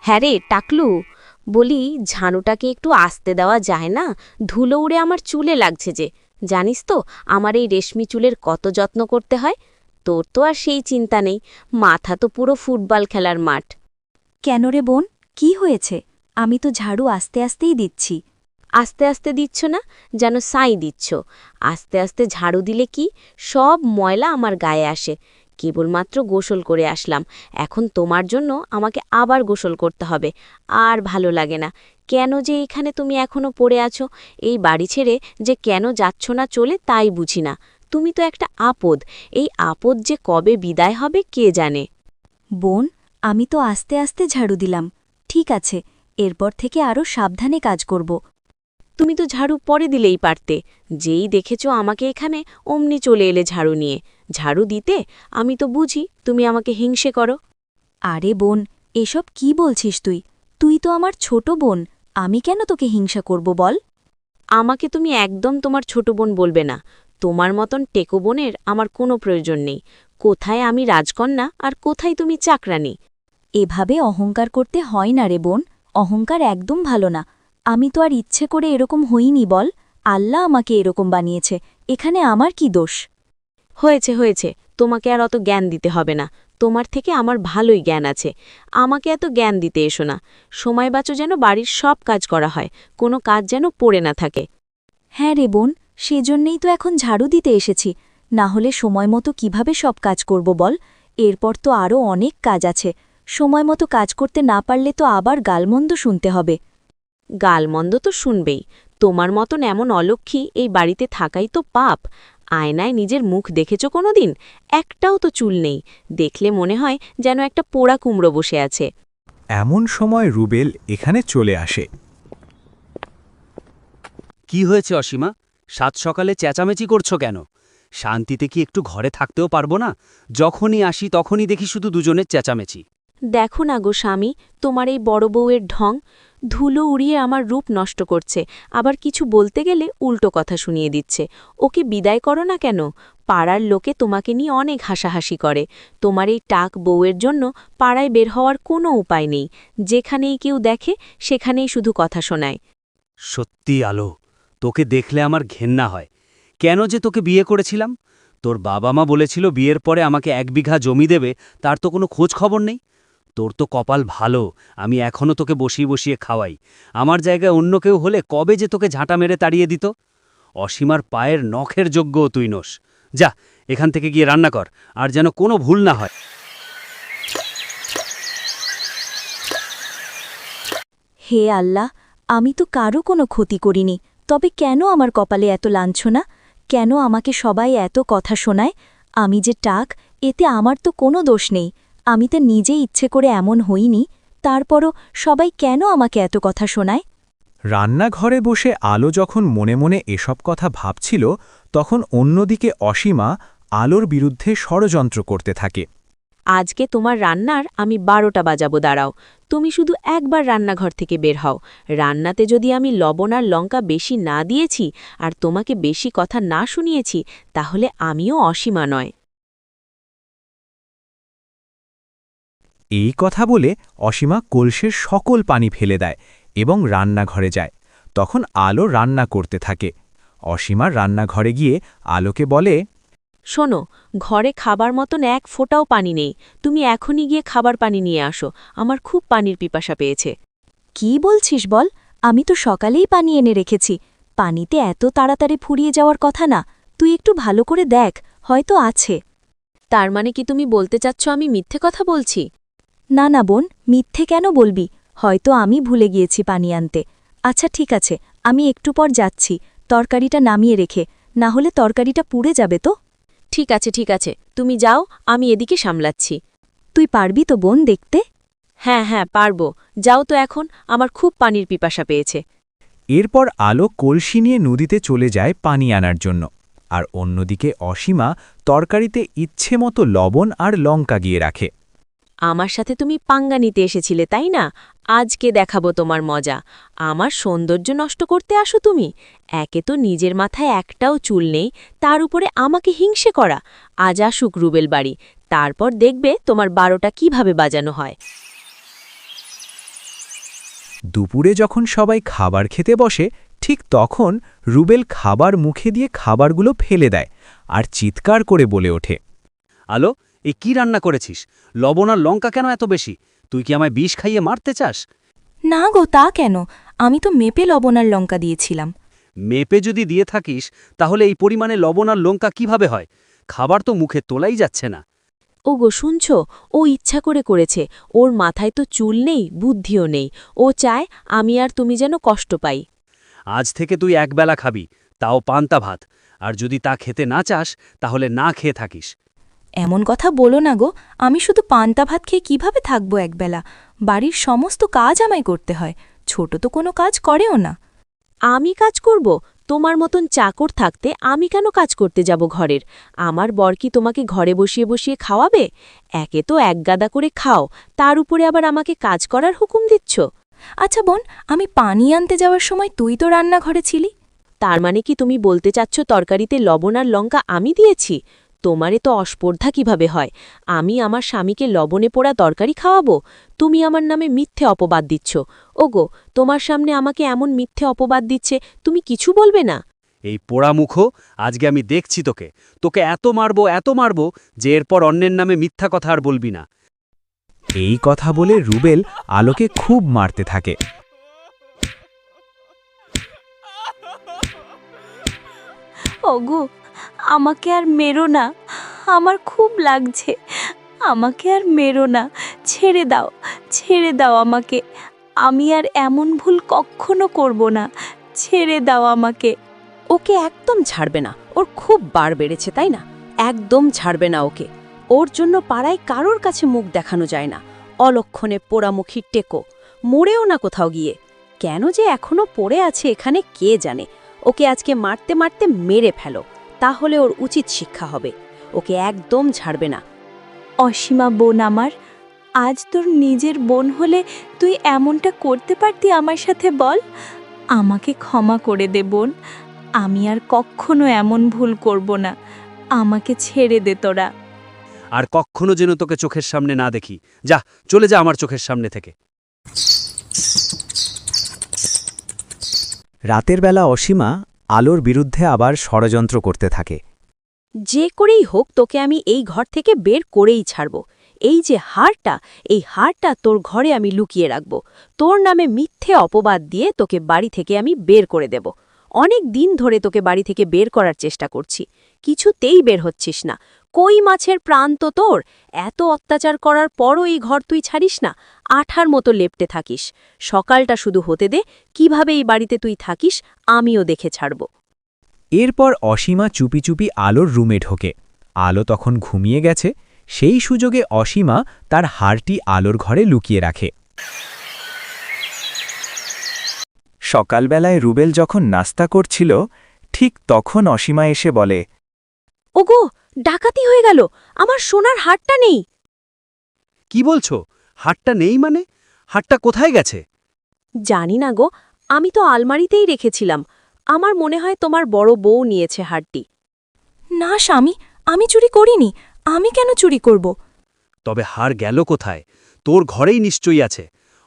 হ্যাঁ রে টাকলু, বলি ঝাড়ুটাকে একটু আস্তে দেওয়া যায় না? ধুলো উড়ে আমার চুলে লাগছে যে। জানিস তো আমার এই রেশমি চুলের কত যত্ন করতে হয়। তোর তো আর সেই চিন্তা নেই, মাথা তো পুরো ফুটবল খেলার মাঠ। কেন রে বোন, কি হয়েছে? আমি তো ঝাড়ু আস্তে আস্তেই দিচ্ছি। আস্তে আস্তে দিচ্ছ না, যেন সাই দিচ্ছ। আস্তে আস্তে ঝাড়ু দিলে কি সব ময়লা আমার গায়ে আসে। কেবলমাত্র গোসল করে আসলাম, এখন তোমার জন্য আমাকে আবার গোসল করতে হবে। আর ভালো লাগে না। কেন যে এখানে তুমি এখনো পড়ে আছো, এই বাড়ি ছেড়ে যে কেন যাচ্ছ না চলে তাই বুঝি না। তুমি তো একটা আপদ, এই আপদ যে কবে বিদায় হবে কে জানে। বোন, আমি তো আস্তে আস্তে ঝাড়ু দিলাম। ঠিক আছে, এরপর থেকে আরও সাবধানে কাজ করব। তুমি তো ঝাড়ু পরে দিলেই পারতে। যেই দেখেছ আমাকে এখানে, অমনি চলে এলে ঝাড়ু নিয়ে। ঝাড়ু দিতে আমি তো বুঝি তুমি আমাকে হিংসে করো। আরে বোন, এসব কি বলছিস তুই? তুই তো আমার ছোট বোন, আমি কেন তোকে হিংসা করব বল? আমাকে তুমি একদম তোমার ছোট বোন বলবে না। তোমার মতন টেকো বোনের আমার কোনো প্রয়োজন নেই। কোথায় আমি রাজকন্যা আর কোথায় তুমি চাকরানী? এভাবে অহংকার করতে হয় না রে বোন, অহংকার একদম ভালো না। আমি তো আর ইচ্ছে করে এরকম হইনি বল, আল্লাহ আমাকে এরকম বানিয়েছে, এখানে আমার কি দোষ? হয়েছে হয়েছে, তোমাকে আর অত জ্ঞান দিতে হবে না। তোমার থেকে আমার ভালোই জ্ঞান আছে। আমাকে এত জ্ঞান দিতে এসো না। সময় বাঁচো যেন বাড়ির সব কাজ করা হয়, কোনো কাজ যেন পড়ে না থাকে। হ্যাঁ রে বোন, সেজন্যেই তো এখন ঝাড়ু দিতে এসেছি। না হলে সময় মতো কিভাবে সব কাজ করব বল? এরপর তো আরও অনেক কাজ আছে। সময় মতো কাজ করতে না পারলে তো আবার গালমন্দ শুনতে হবে। গালমন্দ তো শুনবেই। তোমার মতন এমন অলক্ষী এই বাড়িতে থাকাই তো পাপ। আয়নায় নিজের মুখ দেখেছ কোনো দিন? একটাও তো চুল নেই, দেখলে মনে হয় যেন একটা পোড়া কুমড়ো বসে আছে। এমন সময় রুবেল এখানে চলে আসে। কি হয়েছে অসীমা? সাত সকালে চেঁচামেচি করছো কেন? শান্তিতে কি একটু ঘরে থাকতেও পারবো না? যখনই আসি তখনই দেখি শুধু দুজনের চেঁচামেচি। দেখো না গো স্বামী, তোমার এই বড় বউয়ের ঢং। ধুলো উড়িয়ে আমার রূপ নষ্ট করছে, আবার কিছু বলতে গেলে উল্টো কথা শুনিয়ে দিচ্ছে। ওকে বিদায় করো না কেন? পাড়ার লোকে তোমাকে নিয়ে অনেক হাসাহাসি করে। তোমার এই টাক বউয়ের জন্য পাড়ায় বের হওয়ার কোনো উপায় নেই। যেখানেই কেউ দেখে সেখানেই শুধু কথা শোনায়। সত্যি আলো, তোকে দেখলে আমার ঘেন্না হয়। কেন যে তোকে বিয়ে করেছিলাম? তোর বাবা মা বলেছিল বিয়ের পরে আমাকে 1 বিঘা জমি দেবে, তার তো কোনো খোঁজ খবর নেই। তোর তো কপাল ভালো, আমি এখনও তোকে বসিয়ে বসিয়ে খাওয়াই। আমার জায়গায় অন্য কেউ হলে কবে যে তোকে ঝাঁটা মেরে তাড়িয়ে দিত। অসীমার পায়ের নখের যোগ্যও তুই নোস। যা, এখান থেকে গিয়ে রান্না কর, আর যেন কোনো ভুল না হয়। হে আল্লাহ, আমি তো কারও কোনো ক্ষতি করিনি, তবে কেন আমার কপালে এত লাঞ্ছনা? কেন আমাকে সবাই এত কথা শোনায়? আমি যে টাক, এতে আমার তো কোনো দোষ নেই। আমি তো নিজে ইচ্ছে করে এমন হইনি, তারপরও সবাই কেন আমাকে এত কথা শোনায়? রান্নাঘরে বসে আলো যখন মনে মনে এসব কথা ভাবছিল, তখন অন্যদিকে অসীমা আলোর বিরুদ্ধে ষড়যন্ত্র করতে থাকে। আজকে তোমার রান্নার আমি 12টা বাজাবো, দাঁড়াও। তুমি শুধু একবার রান্নাঘর থেকে বের হও। রান্নাতে যদি আমি লবণ আর লঙ্কা বেশি না দিয়েছি আর তোমাকে বেশি কথা না শুনিয়েছি, তাহলে আমিও অসীমা নয়। এই কথা বলে অসীমা কলসের সকল পানি ফেলে দেয় এবং রান্নাঘরে যায়। তখন আলো রান্না করতে থাকে। অসীমা রান্নাঘরে গিয়ে আলোকে বলে, শোনো, ঘরে খাবার মতন এক ফোঁটাও পানি নেই। তুমি এখনই গিয়ে খাবার পানি নিয়ে আসো, আমার খুব পানির পিপাসা পেয়েছে। কি বলছিস বল? আমি তো সকালেই পানি এনে রেখেছি। পানিতে এত তাড়াতাড়ি ফুরিয়ে যাওয়ার কথা না। তুই একটু ভালো করে দেখ, হয়তো আছে। তার মানে কি তুমি বলতে চাচ্ছ আমি মিথ্যে কথা বলছি? না না বোন, মিথ্যে কেন বলবি? হয়তো আমি ভুলে গিয়েছি পানি আনতে। আচ্ছা ঠিক আছে, আমি একটু পর যাচ্ছি। তরকারিটা নামিয়ে রেখে, না হলে তরকারিটা পুড়ে যাবে তো। ঠিক আছে ঠিক আছে, তুমি যাও, আমি এদিকে সামলাচ্ছি। তুই পারবি তো বোন দেখতে? হ্যাঁ হ্যাঁ পারবো, যাও তো এখন, আমার খুব পানির পিপাসা পেয়েছে। এরপর আলো কলসি নিয়ে নদীতে চলে যায় পানি আনার জন্য। আর অন্যদিকে অসীমা তরকারিতে ইচ্ছেমতো লবণ আর লঙ্কা গিয়ে রাখে। আমার সাথে তুমি পাঙ্গা নিতে এসেছিলে তাই না? আজকে দেখাবো তোমার মজা। আমার সৌন্দর্য নষ্ট করতে আসো তুমি? একে তো নিজের মাথায় একটাও চুল নেই, তার উপরে আমাকে হিংসে করা। আজ আসুক রুবেল বাড়ি, তারপর দেখবে তোমার 12টা কিভাবে বাজানো হয়। দুপুরে যখন সবাই খাবার খেতে বসে ঠিক তখন রুবেল খাবার মুখে দিয়ে খাবারগুলো ফেলে দেয় আর চিৎকার করে বলে ওঠে, আলো, এ কি রান্না করেছিস? লবণ আর লঙ্কা কেন এত বেশি? তুই কি আমায় বিষ খাইয়ে মারতে চাস? না গো, তা কেন? আমি তো মেপে লবণ আর লঙ্কা দিয়েছিলাম। মেপে যদি দিয়ে থাকিস তাহলে এই পরিমাণে লবণ আর লঙ্কা কিভাবে হয়? খাবার তো মুখে তোলাই যাচ্ছে না। ওগো শুনছ, ও ইচ্ছা করে করেছে। ওর মাথায় তো চুল নেই, বুদ্ধিও নেই। ও চায় আমি আর তুমি যেন কষ্ট পাই। আজ থেকে তুই একবেলা খাবি, তাও পান্তা ভাত। আর যদি তা খেতে না চাস তাহলে না খেয়ে থাকিস। এমন কথা বলো না গো, আমি শুধু পান্তা ভাত খেয়ে কিভাবে থাকবো একবেলা? বাড়ির সমস্ত কাজ আমায় করতে হয়, ছোট তো কোনো কাজ করেও না। আমি কাজ করব? তোমার মতন চাকর থাকতে আমি কেন কাজ করতে যাব ঘরের? আমার বর কি তোমাকে ঘরে বসিয়ে বসিয়ে খাওয়াবে? একে তো এক গাদা করে খাও, তার উপরে আবার আমাকে কাজ করার হুকুম দিচ্ছ। আচ্ছা বোন, আমি পানি আনতে যাওয়ার সময় তুই তো রান্নাঘরে ছিলি। তার মানে কি তুমি বলতে চাচ্ছ তরকারিতে লবণ আর লঙ্কা আমি দিয়েছি? তোমারে তো অস্পর্ধা কিভাবে হয়? আমি আমার স্বামীকে লবণে পোড়া তরকারি খাওয়াবো? তুমি আমার নামে মিথ্যে অপবাদ দিচ্ছ। ওগো, তোমার সামনে আমাকে এমন মিথ্যে অপবাদ দিচ্ছে, তুমি কিছু বলবে না? এই পোড়া মুখো, আজকে আমি দেখছি তোকে। তোকে এত মারব যে এরপর অন্যের নামে মিথ্যা কথা আর বলবি না। এই কথা বলে রুবেল আলোকে খুব মারতে থাকে। ওগো, আমাকে আর মেরো না, আমার খুব লাগছে। আমাকে আর মেরো না, ছেড়ে দাও, ছেড়ে দাও আমাকে। আমি আর এমন ভুল কখনো করব না, ছেড়ে দাও আমাকে। ওকে একদম ছাড়বে না। ওর খুব বার বেড়েছে, তাই না? একদম ছাড়বে না ওকে। ওর জন্য পাড়ায় কারোর কাছে মুখ দেখানো যায় না। অলক্ষণে পোড়ামুখী টেকো, মরেও না কোথাও গিয়ে। কেন যে এখনো পড়ে আছে এখানে কে জানে। ওকে আজকে মারতে মারতে মেরে ফেলো, তাহলে ওর উচিত শিক্ষা হবে। ওকে একদম ছাড়বে না। অসীমা বোন আমার, আজ তোর নিজের বোন হলে তুই এমনটা করতে পারতি আমার সাথে? বল, আমাকে ক্ষমা করে দে বোন। আমি আর কখনো এমন ভুল করব না। আমাকে ছেড়ে দে তোরা। আর কখনো যেন তোকে চোখের সামনে না দেখি। যা, চলে যা আমার চোখের সামনে থেকে। রাতের বেলা অসীমা আলোর বিরুদ্ধে আবার ষড়যন্ত্র করতে থাকে। যে করেই হোক তোকে আমি এই ঘর থেকে বের করেই ছাড়ব। এই যে হারটা, এই হারটা তোর ঘরে আমি লুকিয়ে রাখব। তোর নামে মিথ্যে অপবাদ দিয়ে তোকে বাড়ি থেকে আমি বের করে দেব। অনেক দিন ধরে তোকে বাড়ি থেকে বের করার চেষ্টা করছি, কিছুতেই বের হচ্ছিস না। কই মাছের প্রাণ তো তোর! এত অত্যাচার করার পরও এই ঘর তুই ছাড়িস না, আঠার মতো লেপটে থাকিস। সকালটা শুধু হতে দে, কিভাবে এই বাড়িতে তুই থাকিস আমিও দেখে ছাড়ব। এরপর অসীমা চুপি চুপি আলোর রুমে ঢোকে। আলো তখন ঘুমিয়ে গেছে। সেই সুযোগে অসীমা তার হারটি আলোর ঘরে লুকিয়ে রাখে। সকালবেলায় রুবেল যখন নাস্তা করছিল ঠিক তখন অসীমা এসে বলে, ওগো, ডাকাতি হয়ে গেল, আমার সোনার হারটা নেই। কি বলছো? হাটটা নেই মানে? হাটটা কোথায় গেছে? জানি না গো, আমি তো আলমারিতেই রেখেছিলাম। আমার মনে হয় তোমার বড় বউ নিয়েছে হারটি। না স্বামী, আমি চুরি করিনি। আমি কেন চুরি করব? তবে হার গেল কোথায়? তোর ঘরেই নিশ্চয়ই আছে।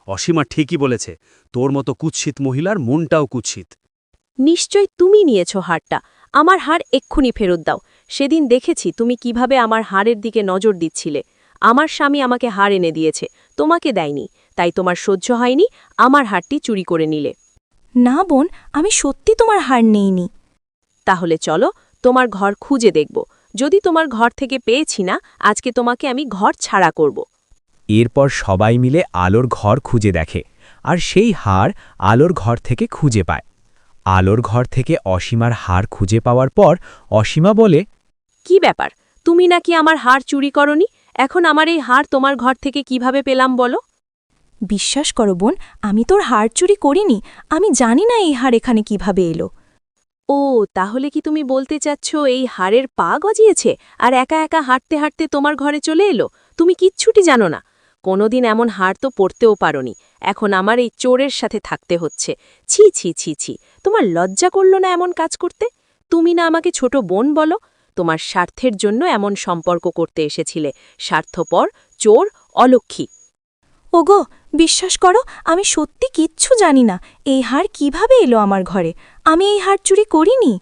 অসীমা ঠিকই বলেছে, তোর মতো কুৎসিত মহিলার মনটাও কুৎসিত। নিশ্চয় তুমি নিয়েছ হারটা। আমার হার এক্ষুনি ফেরত দাও। সেদিন দেখেছি তুমি কিভাবে আমার হারের দিকে নজর দিচ্ছিলে। আমার স্বামী আমাকে হার এনে দিয়েছে, তোমাকে দেয়নি, তাই তোমার সহ্য হয়নি, আমার হারটি চুরি করে নিলে। না বোন, আমি সত্যি তোমার হার নেইনি। তাহলে চলো, তোমার ঘর খুঁজে দেখব। যদি তোমার ঘর থেকে পেয়েছি না, আজকে তোমাকে আমি ঘর ছাড়া করব। এরপর সবাই মিলে আলোর ঘর খুঁজে দেখে আর সেই হার আলোর ঘর থেকে খুঁজে পায়। আলোর ঘর থেকে অসীমার হার খুঁজে পাওয়ার পর অসীমা বলে, কি ব্যাপার, তুমি নাকি আমার হার চুরি করনি? এখন আমার এই হার তোমার ঘর থেকে কিভাবে পেলাম বলো? বিশ্বাস করো বোন, আমি তোর হার চুরি করিনি। আমি জানি না এই হার এখানে কিভাবে এলো। ও, তাহলে কি তুমি বলতে চাচ্ছ এই হাড়ের পা গজিয়েছে আর একা একা হাঁটতে হাঁটতে তোমার ঘরে চলে এলো? তুমি কিচ্ছুটি জানো না। কোনোদিন এমন হাড় তো পড়তেও পারোনি, এখন আমার এই চোরের সাথে থাকতে হচ্ছে। ছি ছি ছি ছি, তোমার লজ্জা করল না এমন কাজ করতে? তুমি না আমাকে ছোট বোন বলো? তোমার স্বার্থের জন্য এমন সম্পর্ক করতে এসেছিলে। স্বার্থপর, চোর, অলক্ষী। ওগো, বিশ্বাস করো, আমি সত্যি কিচ্ছু জানি না এই হার কিভাবে এলো আমার ঘরে। আমি এই হার চুরি করিনি।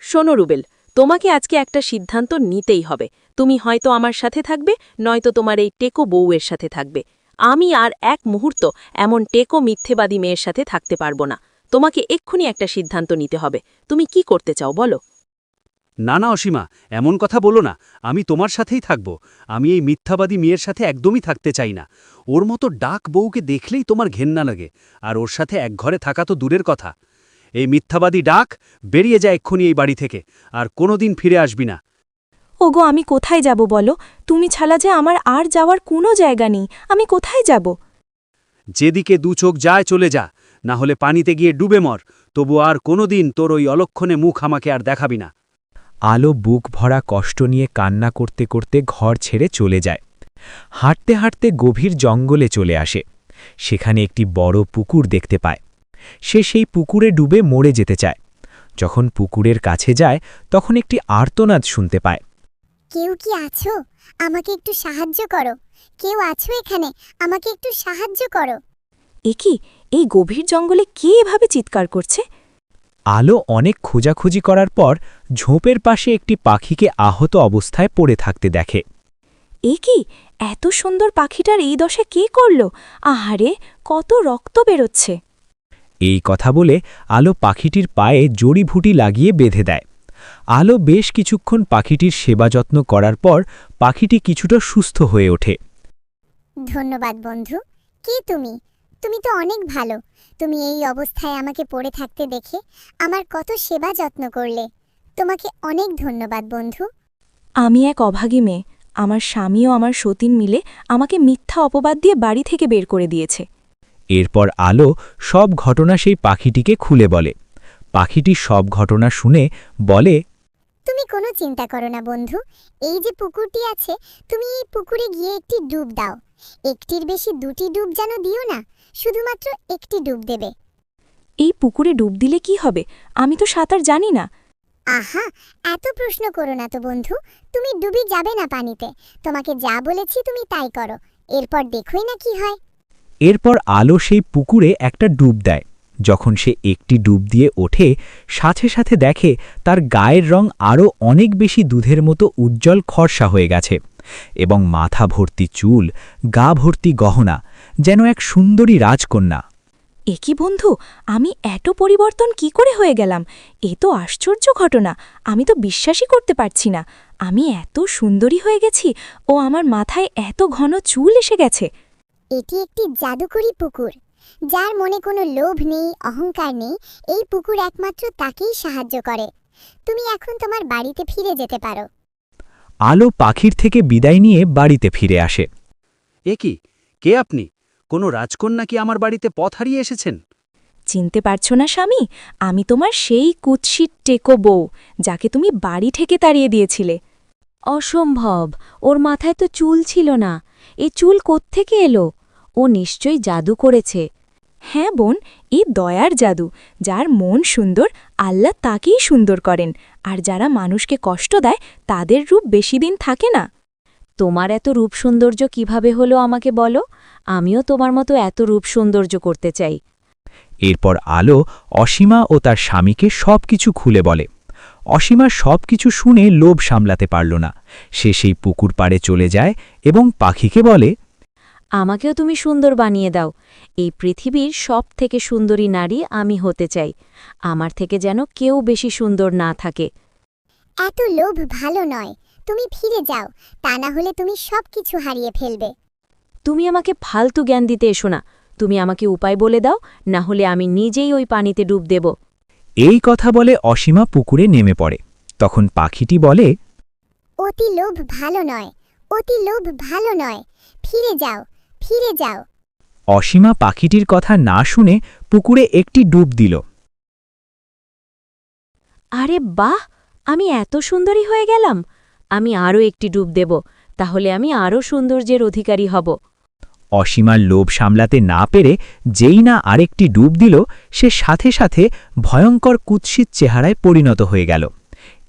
শোনো রুবেল, তোমাকে আজকে একটা সিদ্ধান্ত নিতেই হবে। তুমি হয়তো আমার সাথে থাকবে, নয়তো তোমার এই টেকো বউয়ের সাথে থাকবে। আমি আর এক মুহূর্ত এমন টেকো মিথ্যেবাদী মেয়ের সাথে থাকতে পারবো না। তোমাকে এক্ষুনি একটা সিদ্ধান্ত নিতে হবে। তুমি কি করতে চাও বলো? না না অসীমা, এমন কথা বলো না। আমি তোমার সাথেই থাকব। আমি এই মিথ্যাবাদী মেয়ের সাথে একদমই থাকতে চাই না। ওর মতো ডাক বউকে দেখলেই তোমার ঘেন্না লাগে, আর ওর সাথে এক ঘরে থাকা তো দূরের কথা। এই মিথ্যাবাদী ডাক, বেরিয়ে যায় এক্ষুনি এই বাড়ি থেকে, আর কোনোদিন ফিরে আসবি না। ওগো, আমি কোথায় যাব বলো? তুমি ছাড়া যে আমার আর যাওয়ার কোনো জায়গা নেই। আমি কোথায় যাব? যেদিকে দু চোখ যায় চলে যা, না হলে পানিতে গিয়ে ডুবে মর। তবু আর কোনোদিন তোর ওই অলক্ষণে মুখ আমাকে আর দেখাবি না। আলো বুক ভরা কষ্ট নিয়ে কান্না করতে করতে ঘর ছেড়ে চলে যায়। হাঁটতে হাঁটতে গভীর জঙ্গলে চলে আসে। সেখানে একটি বড় পুকুর দেখতে পায়। সে সেই পুকুরে ডুবে মরে যেতে চায়। যখন পুকুরের কাছে যায় তখন একটি আর্তনাদ শুনতে পায়। কেউ কি আছো? আমাকে একটু সাহায্য করো। কেউ আছো এখানে? আমাকে একটু সাহায্য করো। কি, এই গভীর জঙ্গলে কে এভাবে চিৎকার করছে? আলো অনেক খোঁজাখুঁজি করার পর ঝোপের পাশে একটি পাখিকে আহত অবস্থায় পড়ে থাকতে দেখে। কি, এত সুন্দর পাখিটার এই দশা কে করল? আহারে, কত রক্ত বেরোচ্ছে। এই কথা বলে আলো পাখিটির পায়ে জড়িভুটি লাগিয়ে বেঁধে দেয়। আলো বেশ কিছুক্ষণ পাখিটির সেবা যত্ন করার পর পাখিটি কিছুটা সুস্থ হয়ে ওঠে। ধন্যবাদ বন্ধু। কে তুমি? তুমি তো অনেক ভালো। তুমি এই অবস্থায় আমাকে পড়ে থাকতে দেখে আমার কত সেবা যত্ন করলে। তোমাকে অনেক ধন্যবাদ বন্ধু। আমি এক অভাগী মেয়ে। আমার স্বামী ও আমার সতীন মিলে আমাকে মিথ্যা অপবাদ দিয়ে বাড়ি থেকে বের করে দিয়েছে। এরপর আলো সব ঘটনা সেই পাখিটিকে খুলে বলে। পাখিটি সব ঘটনা শুনে বলে, তুমি কোনো চিন্তা করো না বন্ধু। এই যে পুকুরটি আছে, তুমি এই পুকুরে গিয়ে একটি ডুব দাও। একটির বেশি দুটি ডুব যেন দিও না, শুধুমাত্র একটি ডুব দেবে। এই পুকুরে ডুব দিলে কি হবে? আমি তো সাঁতার জানি না। আহা, এত প্রশ্ন করো না তো বন্ধু। তুমি ডুবে যাবে না পানিতে। তোমাকে যা বলেছি তুমি তাই করো। এরপর দেখোই না কি হয়। এরপর আলো সেই পুকুরে একটা ডুব দেয়। যখন সে একটি ডুব দিয়ে ওঠে, সাথে সাথে দেখে তার গায়ের রং আরও অনেক বেশি দুধের মতো উজ্জ্বল খরসা হয়ে গেছে, এবং মাথা ভর্তি চুল, গা ভর্তি গহনা, যেন এক সুন্দরী রাজকন্যা। কি বন্ধু, আমি এত পরিবর্তন কি করে হয়ে গেলাম? এ তো আশ্চর্য ঘটনা। আমি তো বিশ্বাসই করতে পারছি না। আমি এত সুন্দরী হয়ে গেছি ও আমার মাথায় এত ঘন চুল এসে গেছে। এটি একটি জাদুকরী পুকুর। যার মনে কোনো লোভ নেই, অহংকার নেই, এই পুকুর একমাত্র তাকেই সাহায্য করে। তুমি এখন তোমার বাড়িতে ফিরে যেতে পারো। আলো পাখির থেকে বিদায় নিয়ে বাড়িতে ফিরে আসে। কি, কে আপনি? কোনো রাজকন্যা কি আমার বাড়িতে পথ হারিয়ে এসেছেন? চিনতে পারছো না স্বামী? আমি তোমার সেই কুৎসিত টেকো বউ, যাকে তুমি বাড়ি থেকে তাড়িয়ে দিয়েছিলে। অসম্ভব, ওর মাথায় তো চুল ছিল না। এ চুল কোত্থেকে এলো? ও নিশ্চয়ই জাদু করেছে। হ্যাঁ বোন, এই দয়ার জাদু। যার মন সুন্দর, আল্লাহ তাকেই সুন্দর করেন, আর যারা মানুষকে কষ্ট দেয় তাদের রূপ বেশি দিন থাকে না। তোমার এত রূপ সৌন্দর্য কিভাবে হলো আমাকে বলো। আমিও তোমার মতো এত রূপ সৌন্দর্য করতে চাই। এরপর আলো অসীমা ও তার স্বামীকে সবকিছু খুলে বলে। অসীমা সবকিছু শুনে লোভ সামলাতে পারল না। সে সেই পুকুর পাড়ে চলে যায় এবং পাখিকে বলে, আমাকেও তুমি সুন্দর বানিয়ে দাও। এই পৃথিবীর সবথেকে সুন্দরী নারী আমি হতে চাই। আমার থেকে যেন কেউ বেশি সুন্দর না থাকে। এত লোভ ভালো নয়। তুমি ফিরে যাও, তা না হলে তুমি সবকিছু হারিয়ে ফেলবে। তুমি আমাকে ফালতু জ্ঞান দিতে এসো না। তুমি আমাকে উপায় বলে দাও, না হলে আমি নিজেই ওই পানিতে ডুব দেব। এই কথা বলে অসীমা পুকুরে নেমে পড়ে। তখন পাখিটি বলে, অতি লোভ ভালো নয়, অতি লোভ ভালো নয়। ফিরে যাও, ফিরে যাও। অসীমা পাখিটির কথা না শুনে পুকুরে একটি ডুব দিল। আরে বাহ, আমি এত সুন্দরী হয়ে গেলাম। আমি আরও একটি ডুব দেব, তাহলে আমি আরও সৌন্দর্যের অধিকারী হব। অসীমার লোভ সামলাতে না পেরে যেই না আরেকটি ডুব দিল, সে সাথে সাথে ভয়ঙ্কর কুৎসিত চেহারায় পরিণত হয়ে গেল।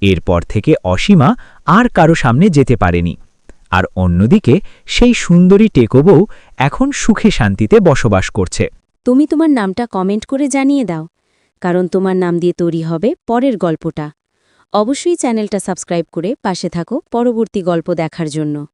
এরপর থেকে অসীমা আর কারো সামনে যেতে পারেনি। আর অন্যদিকে সেই সুন্দরী টেকো বউ এখন সুখে শান্তিতে বসবাস করছে। তুমি তোমার নামটা কমেন্ট করে জানিয়ে দাও, কারণ তোমার নাম দিয়ে তৈরি হবে পরের গল্পটা। অবশ্যই চ্যানেলটা সাবস্ক্রাইব করে পাশে থাকো পরবর্তী গল্প দেখার জন্য।